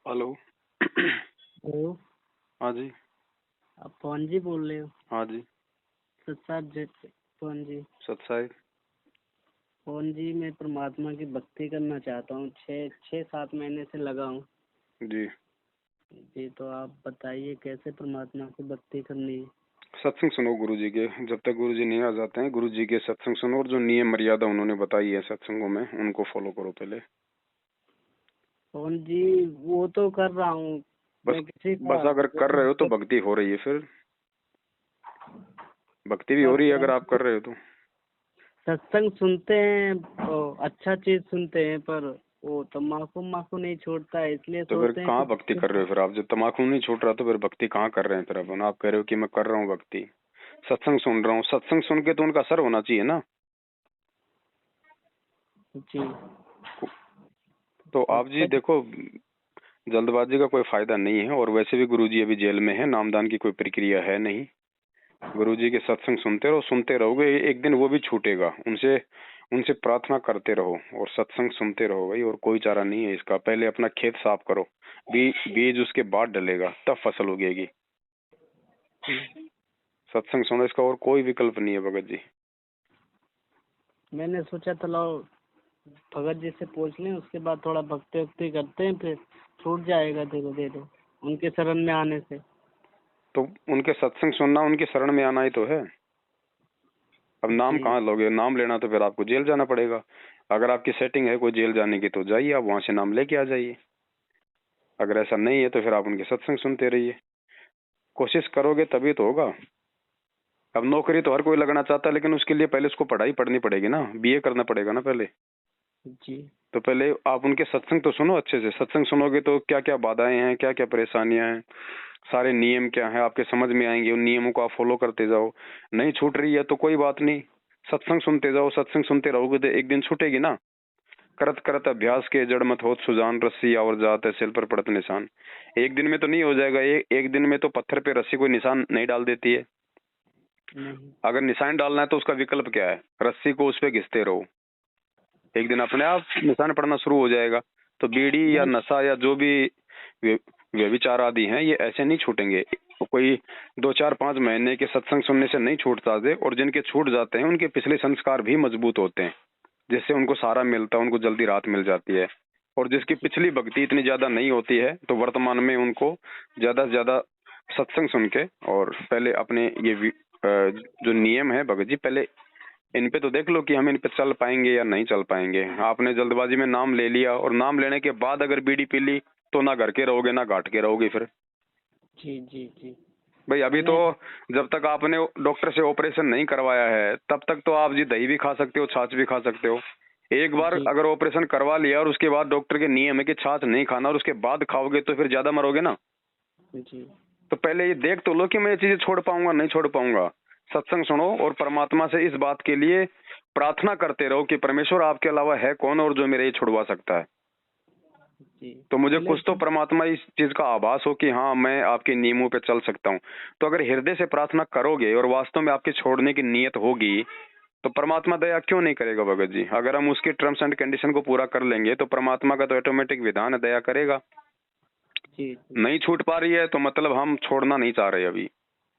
Hello. Hello. हाँ जी। आप पवन जी बोल रहे हो? हाँ जी। सत्सात जी। पवन जी। सत्साई। पवन जी, मैं परमात्मा की भक्ति करना चाहता हूँ। 6-7 महीने से लगा हूँ जी। जी। तो आप बताइए कैसे परमात्मा की भक्ति करनी है। सत्संग सुनो गुरु जी के, जब तक गुरु जी नहीं आ जाते हैं गुरु जी के सत्संग सुनो, और जो नियम मर्यादा उन्होंने बताई है सत्संगों में उनको फॉलो करो पहले। पवन जी, वो तो कर रहा हूँ। बस मैं किसी बस का अगर कर रहे हो तो भक्ति हो रही है, फिर भक्ति भी हो रही है अगर आप कर रहे हो तो। सत्संग सुनते हैं तो अच्छा चीज सुनते हैं, पर वो तम्बाकू माकू नहीं छोड़ता है, इसलिए तो फिर सोचते हैं कहाँ भक्ति कि कर रहे हो? फिर आप जब तम्बाकू नहीं छूट रहा तो फिर भक्ति कहाँ कर रहे हैं? फिर अपन आप कह रहे हो कि मैं कर रहा हूँ भक्ति, सत्संग सुन रहा हूँ। सत्संग सुन के तो उनका असर होना चाहिए ना। जी। तो आप जी देखो, जल्दबाजी का कोई फायदा नहीं है, और वैसे भी गुरुजी अभी जेल में है, नामदान की कोई प्रक्रिया है नहीं। गुरुजी के सत्संग सुनते रहोगे, एक दिन वो भी छूटेगा। उनसे उनसे प्रार्थना करते रहो और सत्संग सुनते रहो भाई, और कोई चारा नहीं है इसका। पहले अपना खेत साफ करो, बीज उसके बाद डलेगा, तब फसल उगेगी। सत्संग सुनो, इसका और कोई विकल्प नहीं है भगत जी। मैंने सोचा चलो भगत जी से पूछ लें, उसके बाद थोड़ा भक्ति वक्ति करते हैं, फिर छूट जाएगा धीरे धीरे उनके शरण में आने से। तो उनके सत्संग सुनना उनके शरण में आना ही तो है। अब नाम जी कहाँ लोगे? नाम लेना तो फिर आपको जेल जाना पड़ेगा। अगर आपकी सेटिंग है कोई जेल जाने की तो जाइए, आप वहां से नाम लेके आ जाइए। अगर ऐसा नहीं है तो फिर आप उनके सत्संग सुनते रहिए। कोशिश करोगे तभी तो होगा। अब नौकरी तो हर कोई लगना चाहता है, लेकिन उसके लिए पहले उसको पढ़ाई पढ़नी पड़ेगी ना, बीए करना पड़ेगा ना पहले। जी। तो पहले आप उनके सत्संग तो सुनो अच्छे से। सत्संग सुनोगे तो क्या क्या बाधाएं हैं, क्या क्या परेशानियां हैं, सारे नियम क्या है आपके समझ में आएंगे। उन नियमों को आप फॉलो करते जाओ। नहीं छूट रही है तो कोई बात नहीं, सत्संग सुनते जाओ। सत्संग सुनते रहोगे तो एक दिन छूटेगी ना। करत करत अभ्यास के जड़ मत होत सुजान, रस्सी आवर जात है सिल पर पड़त निशान। एक दिन में तो नहीं हो जाएगा। एक दिन में तो पत्थर पे रस्सी कोई निशान नहीं डाल देती है। नहीं। अगर निशान डालना है तो उसका विकल्प क्या है? रस्सी को उस पे घिसते रहो, एक दिन अपने आप निशान पड़ना शुरू हो जाएगा। तो बीड़ी या नशा या जो भी व्यभिचार आदि हैं, ये ऐसे नहीं छूटेंगे। कोई 2-4-5 महीने के सत्संग सुनने से नहीं छूटता है। और जिनके छूट जाते हैं उनके पिछले संस्कार भी मजबूत होते हैं, जिससे उनको सहारा मिलता है, उनको जल्दी राहत मिल जाती है। और जिसकी पिछली भक्ति इतनी ज्यादा नहीं होती है तो वर्तमान में उनको ज्यादा से ज्यादा सत्संग सुन के, और पहले अपने ये जो नियम है भगत जी, पहले इन पे तो देख लो कि हम इन पे चल पाएंगे या नहीं चल पाएंगे। आपने जल्दबाजी में नाम ले लिया, और नाम लेने के बाद अगर बीड़ी पी ली तो ना घर के रहोगे ना घाट के रहोगे फिर। जी जी जी। भाई अभी तो जब तक आपने डॉक्टर से ऑपरेशन नहीं करवाया है तब तक तो आप जी दही भी खा सकते हो, छाछ भी खा सकते हो। एक बार जी अगर ऑपरेशन करवा लिया और उसके बाद डॉक्टर के नियम है कि छाछ नहीं खाना, और उसके बाद खाओगे तो फिर ज्यादा मरोगे ना। जी। तो पहले ये देख तो लो कि मैं ये चीजें छोड़ पाऊंगा नहीं छोड़ पाऊंगा। सत्संग सुनो और परमात्मा से इस बात के लिए प्रार्थना करते रहो कि परमेश्वर आपके अलावा है कौन और जो मेरे ये छुड़वा सकता है। जी। तो मुझे कुछ तो परमात्मा इस चीज का आभास हो कि हाँ मैं आपके नियमों पे चल सकता हूँ। तो अगर हृदय से प्रार्थना करोगे और वास्तव में आपके छोड़ने की नीयत होगी तो परमात्मा दया क्यों नहीं करेगा भगत जी? अगर हम उसके टर्म्स एंड कंडीशन को पूरा कर लेंगे तो परमात्मा का तो ऑटोमेटिक विधान है, दया करेगा। जी। नहीं छूट पा रही है तो मतलब हम छोड़ना नहीं चाह रहे अभी,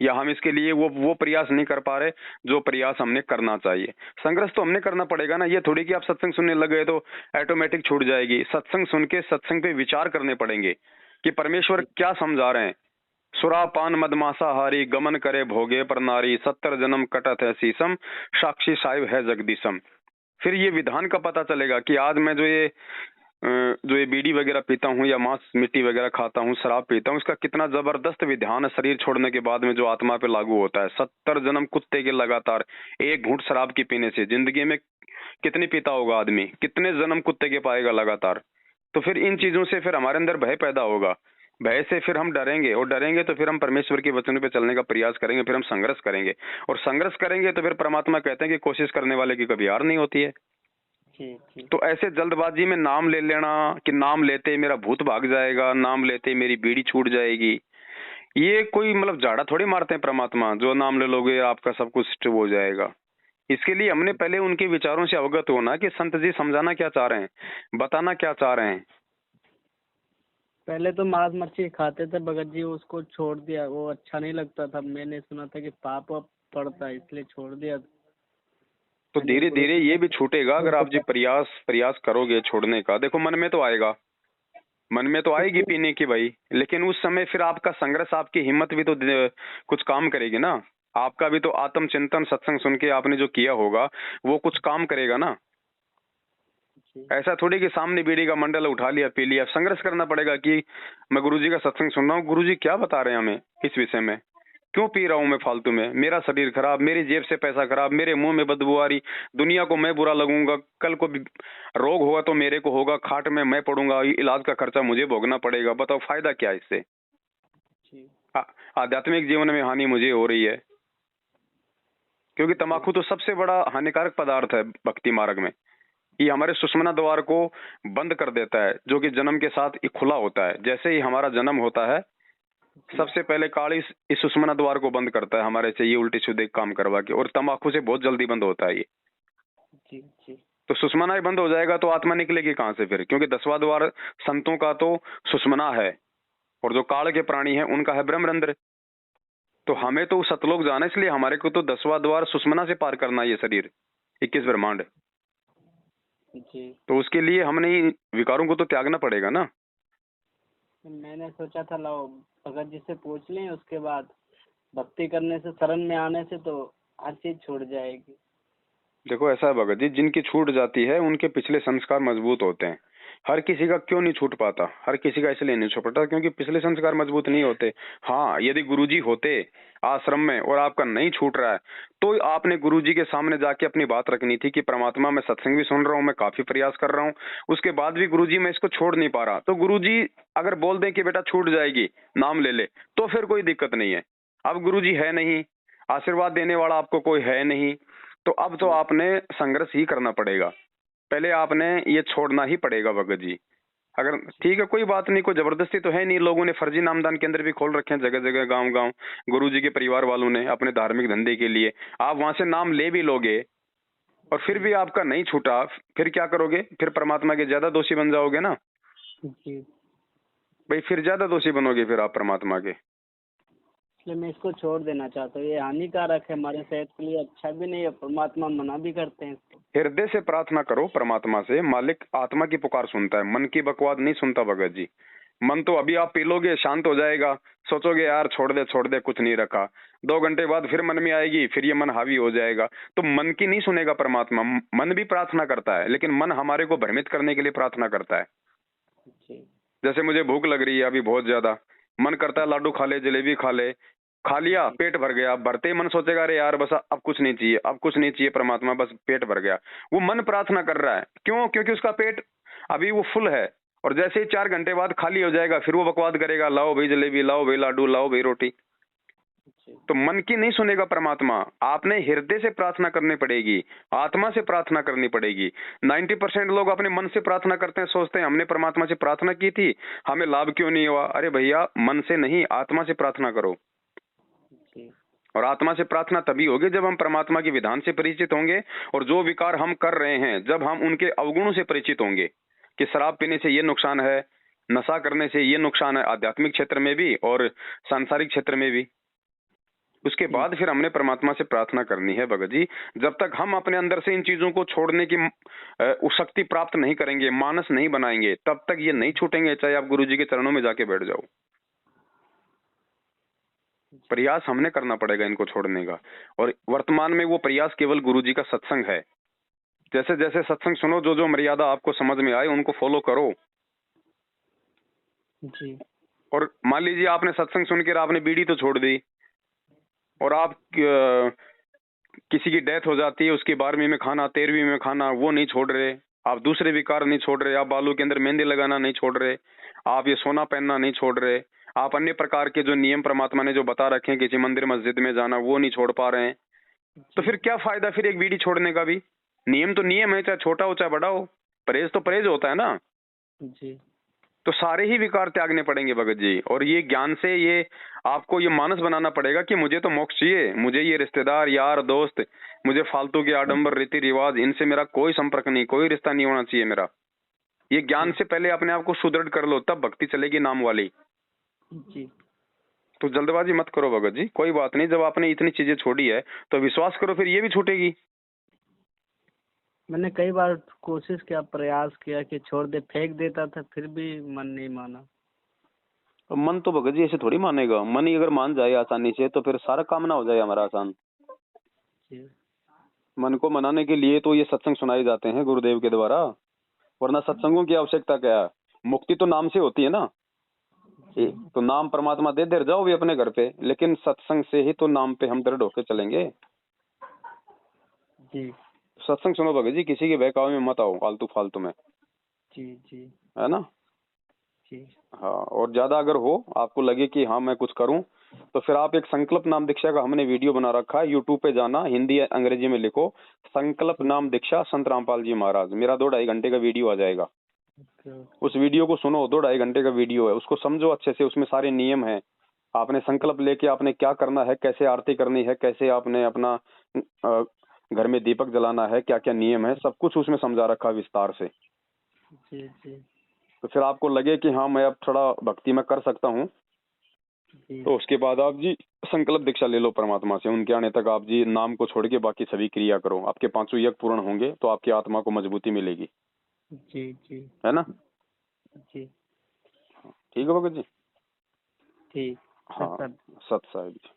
या हम इसके लिए वो प्रयास नहीं कर पा रहे जो प्रयास हमने करना चाहिए। संघर्ष तो हमने करना पड़ेगा ना। ये थोड़ी कि आप सत्संग सुनने लगे तो ऑटोमेटिक छूट जाएगी। सत्संग सुन के सत्संग पे विचार करने पड़ेंगे कि परमेश्वर क्या समझा रहे हैं। सुरा पान मदमासाहारी गमन करे भोगे पर नारी, 70 जन्म कटत है शीसम, साक्षी साहिब है जगदीशम। फिर ये विधान का पता चलेगा कि आज मैं जो ये बीड़ी वगैरह पीता हूँ या मांस मिट्टी वगैरह खाता हूँ, शराब पीता हूँ, इसका कितना जबरदस्त विधान है शरीर छोड़ने के बाद में जो आत्मा पे लागू होता है। 70 जन्म कुत्ते के लगातार, एक घूंट शराब की पीने से जिंदगी में कितनी पीता होगा आदमी, कितने जन्म कुत्ते के पाएगा लगातार। तो फिर इन चीजों से फिर हमारे अंदर भय पैदा होगा। भय से फिर हम डरेंगे, और डरेंगे तो फिर हम परमेश्वर के वचनों पे चलने का प्रयास करेंगे, फिर हम संघर्ष करेंगे, और संघर्ष करेंगे तो फिर परमात्मा कहते हैं कि कोशिश करने वाले की कभी हार नहीं होती है। तो ऐसे जल्दबाजी में नाम ले लेना कि नाम लेते मेरा भूत भाग जाएगा, नाम लेते मेरी बीड़ी छूट जाएगी, ये कोई मतलब झाड़ा थोड़ी मारते हैं परमात्मा जो नाम ले लोगे आपका सब कुछ हो जाएगा। इसके लिए हमने पहले उनके विचारों से अवगत होना कि संत जी समझाना क्या चाह रहे हैं, बताना क्या चाह रहे हैं। पहले तो मांस मच्छी खाते थे भगत जी, उसको छोड़ दिया, वो अच्छा नहीं लगता था। मैंने सुना था कि पाप वाप पड़ता है, इसलिए छोड़ दिया। तो मैंने धीरे गुरु धीरे जी ये से भी छूटेगा अगर आप जी प्रयास प्रयास करोगे छोड़ने का। देखो मन में तो आएगा, मन में तो आएगी पीने की भाई, लेकिन उस समय फिर आपका संघर्ष, आपकी हिम्मत भी तो कुछ काम करेगी ना। आपका भी तो आत्मचिंतन सत्संग सुन के आपने जो किया होगा वो कुछ काम करेगा ना। जी ऐसा थोड़ी कि सामने बीड़ी का मंडल उठा लिया पी लिया। संघर्ष करना पड़ेगा कि मैं गुरुजी का सत्संग सुन रहा हूँ, गुरुजी क्या बता रहे हैं हमें इस विषय में, क्यों पी रहा हूं मैं फालतू में, मेरा शरीर खराब, मेरी जेब से पैसा खराब, मेरे मुंह में बदबू आ रही, दुनिया को मैं बुरा लगूंगा, कल को भी रोग होगा तो मेरे को होगा, खाट में मैं पड़ूंगा, इलाज का खर्चा मुझे भोगना पड़ेगा। बताओ फायदा क्या है इससे। जी आध्यात्मिक जीवन में हानि मुझे हो रही है, क्योंकि तंबाकू तो सबसे बड़ा हानिकारक पदार्थ है भक्ति मार्ग में। ये हमारे सुषुम्ना द्वार को बंद कर देता है, जो कि जन्म के साथ ही खुला होता है। जैसे ही हमारा जन्म होता है सबसे पहले काल इस सुषुम्ना द्वार को बंद करता है हमारे से, ये उल्टी सीधे काम करवा के, और तंबाकू से बहुत जल्दी बंद होता है ये। जी जी तो सुषुम्ना ही बंद हो जाएगा तो आत्मा निकलेगी कहाँ से फिर, क्योंकि 10वां द्वार संतों का तो सुषुम्ना है, और जो काल के प्राणी है उनका है ब्रह्मरंध्र। तो हमें तो सतलोक जाना, इसलिए हमारे को तो 10वां द्वार सुषुम्ना से पार करना है ये शरीर, 21 ब्रह्मांड। जी तो उसके लिए हमने विकारों को तो त्यागना पड़ेगा ना। मैंने सोचा था लाओ भगत जी से पूछ लें, उसके बाद भक्ति करने से, शरण में आने से तो हर चीज छूट जाएगी। देखो ऐसा है भगत जी, जिनकी छूट जाती है उनके पिछले संस्कार मजबूत होते हैं। हर किसी का क्यों नहीं छूट पाता, हर किसी का इसलिए नहीं छूट पाता क्योंकि पिछले संस्कार मजबूत नहीं होते। हाँ, यदि गुरुजी होते आश्रम में और आपका नहीं छूट रहा है तो आपने गुरुजी के सामने जाके अपनी बात रखनी थी कि परमात्मा मैं सत्संग भी सुन रहा हूँ, मैं काफी प्रयास कर रहा हूँ, उसके बाद भी गुरुजी मैं इसको छोड़ नहीं पा रहा। तो गुरुजी अगर बोल दें कि बेटा छूट जाएगी, नाम ले ले, तो फिर कोई दिक्कत नहीं है। अब गुरुजी है नहीं, आशीर्वाद देने वाला आपको कोई है नहीं, तो अब तो आपने संघर्ष ही करना पड़ेगा। पहले आपने ये छोड़ना ही पड़ेगा भगत जी। अगर ठीक है कोई बात नहीं, कोई जबरदस्ती तो है नहीं, लोगों ने फर्जी नामदान केंद्र भी खोल रखे हैं जगह जगह, गांव गांव, गुरुजी के परिवार वालों ने अपने धार्मिक धंधे के लिए। आप वहां से नाम ले भी लोगे और फिर भी आपका नहीं छूटा, फिर क्या करोगे, फिर परमात्मा के ज्यादा दोषी बन जाओगे ना जी भाई, फिर ज्यादा दोषी बनोगे फिर आप परमात्मा के। इसलिए मैं इसको छोड़ देना चाहता हूँ। ये हानिकारक है, हमारे सेहत के लिए अच्छा भी नहीं है, परमात्मा मना भी करते हैं इसको। हृदय से प्रार्थना करो परमात्मा से, मालिक आत्मा की पुकार सुनता है, मन की बकवाद नहीं सुनता भगत जी। मन तो अभी आप पी लोगे शांत हो जाएगा, सोचोगे यार छोड़ दे कुछ नहीं रखा, 2 घंटे बाद फिर मन में आएगी, फिर ये मन हावी हो जाएगा। तो मन की नहीं सुनेगा परमात्मा। मन भी प्रार्थना करता है, लेकिन मन हमारे को भ्रमित करने के लिए प्रार्थना करता है। जी जैसे मुझे भूख लग रही है अभी बहुत ज्यादा, मन करता है लाडू खा ले, जलेबी खा ले, खा लिया, पेट भर गया, भरते ही मन सोचेगा अरे यार बस अब कुछ नहीं चाहिए, अब कुछ नहीं चाहिए परमात्मा, बस पेट भर गया। वो मन प्रार्थना कर रहा है, क्यों? क्योंकि उसका पेट अभी वो फुल है, और जैसे ही 4 घंटे बाद खाली हो जाएगा फिर वो बकवाद करेगा, लाओ भाई जलेबी, लाओ भाई लाडू, लाओ भाई रोटी। जी तो मन की नहीं सुनेगा परमात्मा। आपने हृदय से प्रार्थना करनी पड़ेगी, आत्मा से प्रार्थना करनी पड़ेगी। 90% लोग अपने मन से प्रार्थना करते हैं, सोचते हैं हमने परमात्मा से प्रार्थना की थी, हमें लाभ क्यों नहीं हुआ। अरे भैया, मन से नहीं, आत्मा से प्रार्थना करो। जी और आत्मा से प्रार्थना तभी होगी जब हम परमात्मा के विधान से परिचित होंगे, और जो विकार हम कर रहे हैं जब हम उनके अवगुणों से परिचित होंगे कि शराब पीने से ये नुकसान है, नशा करने से ये नुकसान है, आध्यात्मिक क्षेत्र में भी और सांसारिक क्षेत्र में भी। उसके बाद फिर हमने परमात्मा से प्रार्थना करनी है भगत जी। जब तक हम अपने अंदर से इन चीजों को छोड़ने की शक्ति प्राप्त नहीं करेंगे, मानस नहीं बनाएंगे, तब तक ये नहीं छूटेंगे, चाहे आप गुरु जी के चरणों में जाके बैठ जाओ। प्रयास हमने करना पड़ेगा इनको छोड़ने का, और वर्तमान में वो प्रयास केवल गुरु जी का सत्संग है। जैसे जैसे सत्संग सुनो, जो जो मर्यादा आपको समझ में आए उनको फॉलो करो। जी और मान लीजिए आपने सत्संग सुनकर आपने बीड़ी तो छोड़ दी, और आप किसी की डेथ हो जाती है, उसकी 12वीं में खाना, 13वीं में खाना वो नहीं छोड़ रहे, आप दूसरे विकार नहीं छोड़ रहे, आप बालों के अंदर मेहंदी लगाना नहीं छोड़ रहे, आप ये सोना पहनना नहीं छोड़ रहे, आप अन्य प्रकार के जो नियम परमात्मा ने जो बता रखे हैं किसी मंदिर मस्जिद में जाना वो नहीं छोड़ पा रहे हैं, तो फिर क्या फायदा फिर एक बीड़ी छोड़ने का भी। नियम तो नियम है, चाहे छोटा हो चाहे बड़ा हो, परहेज तो परहेज होता है ना। जी तो सारे ही विकार त्यागने पड़ेंगे भगत जी, और ये ज्ञान से ये आपको ये मानस बनाना पड़ेगा कि मुझे तो मोक्ष चाहिए, मुझे ये रिश्तेदार यार दोस्त, मुझे फालतू के आडंबर रीति रिवाज, इनसे मेरा कोई संपर्क नहीं, कोई रिश्ता नहीं होना चाहिए मेरा। ये ज्ञान से पहले अपने आप को सुदृढ़ कर लो, तब भक्ति चलेगी नाम वाली। जी। तो जल्दबाजी मत करो भगत जी, कोई बात नहीं, जब आपने इतनी चीजें छोड़ी है तो विश्वास करो फिर ये भी छूटेगी। मैंने कई बार कोशिश किया, प्रयास किया कि छोड़ दे, फेंक देता था, फिर भी मन नहीं माना। तो मन तो भगत जी ऐसे थोड़ी मानेगा, मन ही अगर मान जाए आसानी से तो फिर सारा काम ना हो जाए हमारा आसान। जी। मन को मनाने के लिए तो ये सत्संग सुनाए जाते हैं गुरुदेव के द्वारा, वरना सत्संगों की आवश्यकता क्या है? मुक्ति तो नाम से होती है ना। तो नाम परमात्मा दे दे जाओ भी अपने घर पे, लेकिन सत्संग से ही तो नाम पे हम दृढ़ होके चलेंगे। जी। सत्संग सुनो भगत जी, किसी के बहकावे में मत आओ फालतू फालतू में, जी। जी। है ना। जी। हाँ, और ज्यादा अगर हो आपको लगे कि हाँ मैं कुछ करूं, तो फिर आप एक संकल्प नाम दीक्षा का हमने वीडियो बना रखा है, यूट्यूब पे जाना, हिंदी या अंग्रेजी में लिखो संकल्प नाम दीक्षा संत रामपाल जी महाराज, मेरा 2-2.5 घंटे का वीडियो आ जाएगा। उस वीडियो को सुनो, 2-2.5 घंटे का वीडियो है, उसको समझो अच्छे से, उसमें सारे नियम हैं। आपने संकल्प लेके आपने क्या करना है, कैसे आरती करनी है, कैसे आपने अपना घर में दीपक जलाना है, क्या क्या नियम है, सब कुछ उसमें समझा रखा है विस्तार से। जी। जी। तो फिर आपको लगे कि हाँ मैं अब थोड़ा भक्ति में कर सकता हूँ, जी। तो उसके बाद आप जी संकल्प दीक्षा ले लो परमात्मा से। उनके आने तक आप जी नाम को छोड़ के बाकी सभी क्रिया करो, आपके 5 यज्ञ पूर्ण होंगे तो आपकी आत्मा को मजबूती मिलेगी। जी। जी। है ना। जी। ठीक है भगत जी। ठीक। हाँ, सत साहिब जी।